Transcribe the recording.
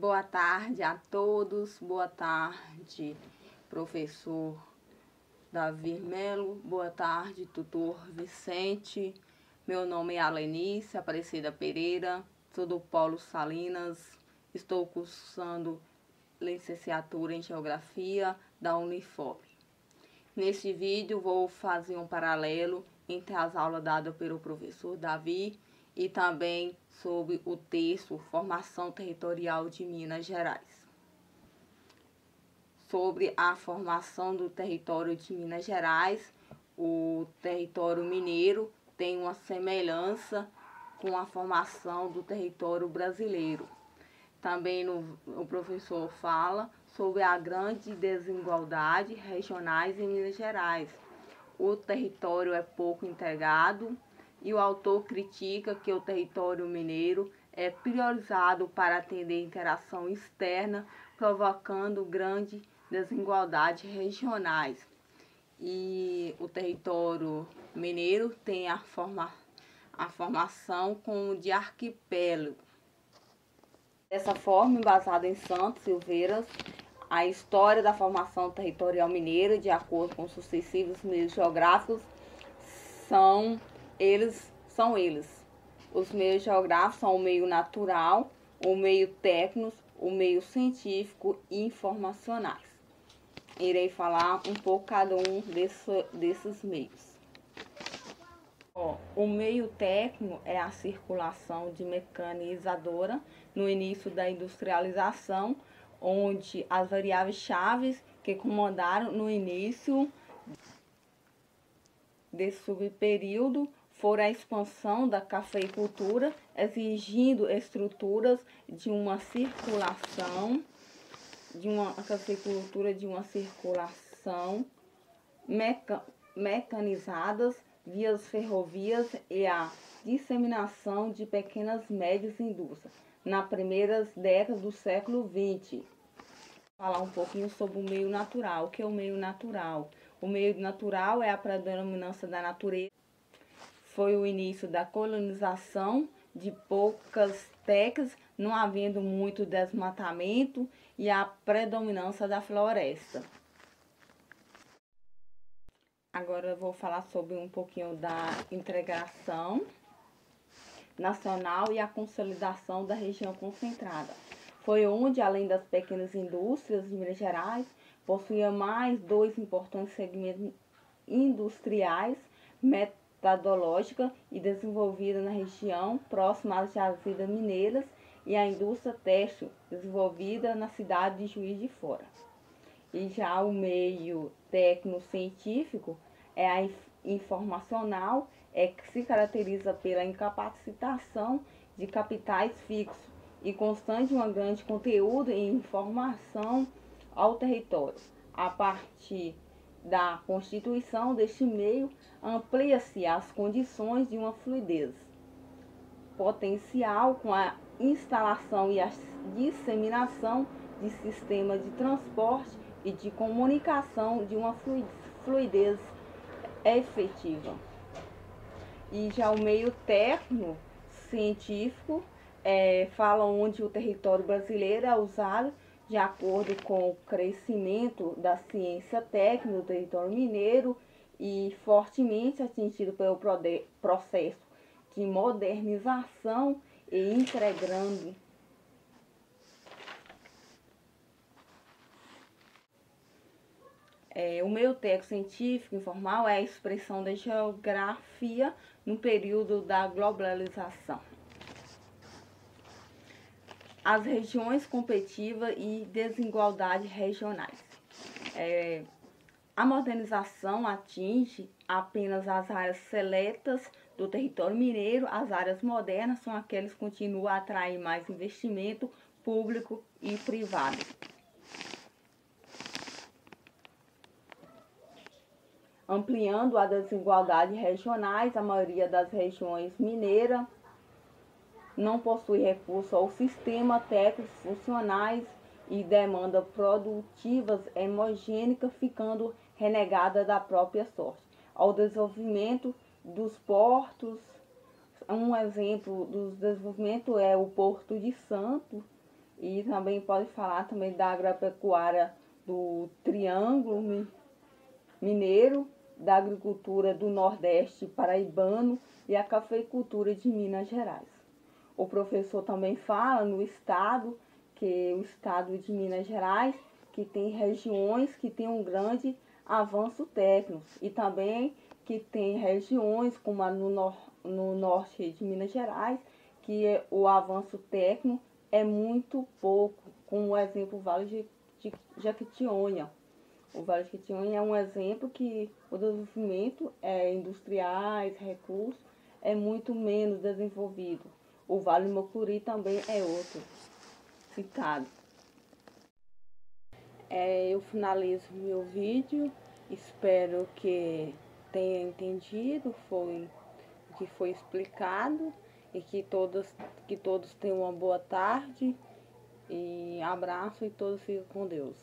Boa tarde a todos, boa tarde, professor Davi Melo, boa tarde, tutor Vicente. Meu nome é Alenice Aparecida Pereira, sou do Polo Salinas, estou cursando licenciatura em Geografia da Unifob. Neste vídeo vou fazer um paralelo entre as aulas dadas pelo professor Davi e também sobre o texto Formação Territorial de Minas Gerais. Sobre a formação do território de Minas Gerais, o território mineiro tem uma semelhança com a formação do território brasileiro. Também o professor fala sobre a grande desigualdade regionais em Minas Gerais. O território é pouco integrado e o autor critica que o território mineiro é priorizado para atender interação externa, provocando grande desigualdade regionais. E o território mineiro tem a formação como de arquipélago. Dessa forma, embasado em Santos Silveiras, a história da formação territorial mineira, de acordo com sucessivos meios geográficos, são eles. Os meios geográficos são o meio natural, o meio técnico, o meio científico e informacionais. Irei falar um pouco cada um desses meios. O meio técnico é a circulação de mecanizadora no início da industrialização, onde as variáveis chaves que comandaram no início desse subperíodo foram a expansão da cafeicultura, exigindo estruturas de uma circulação, mecanizadas, vias ferrovias e a disseminação de pequenas e médias indústrias nas primeiras décadas do século XX. Vou falar um pouquinho sobre o meio natural. O que é o meio natural? O meio natural é a predominância da natureza. Foi o início da colonização de poucas terras, não havendo muito desmatamento e a predominância da floresta. Agora eu vou falar sobre um pouquinho da integração nacional e a consolidação da região concentrada. Foi onde, além das pequenas indústrias de Minas Gerais, possuía mais dois importantes segmentos industriais, metodológica e desenvolvida na região próxima às jazidas mineiras, e a indústria têxtil, desenvolvida na cidade de Juiz de Fora. E já o meio técnico-científico é a informacional, que se caracteriza pela incapacitação de capitais fixos e constante um grande conteúdo em informação ao território. A partir da constituição deste meio, amplia-se as condições de uma fluidez potencial com a instalação e a disseminação de sistemas de transporte e de comunicação de uma fluidez efetiva. E já o meio técnico científico fala onde o território brasileiro é usado de acordo com o crescimento da ciência técnica do território mineiro e fortemente atingido pelo processo de modernização e integrando o meio técnico científico informal é a expressão da geografia no período da globalização. As regiões competitivas e desigualdades regionais. A modernização atinge apenas as áreas seletas do território mineiro. As áreas modernas são aquelas que continuam a atrair mais investimento público e privado. Ampliando a desigualdade regionais, a maioria das regiões mineiras não possui recurso ao sistema técnicos funcionais e demanda produtivas homogêneas, ficando renegada da própria sorte. Ao desenvolvimento dos portos, um exemplo do desenvolvimento é o Porto de Santos E também pode falar também da agropecuária do Triângulo Mineiro, da agricultura do Nordeste paraibano e a cafeicultura de Minas Gerais. O professor também fala no estado, que o estado de Minas Gerais, que tem regiões que tem um grande avanço técnico e também que tem regiões como no norte de Minas Gerais, que o avanço técnico é muito pouco, como o exemplo Vale de Jequitinhonha. O Vale de Jequitinhonha é um exemplo que o desenvolvimento industriais, recursos, é muito menos desenvolvido. O Vale do Mucuri também é outro citado. Eu finalizo meu vídeo, espero que tenha entendido o que foi explicado e que todos tenham uma boa tarde e abraço e todos fiquem com Deus.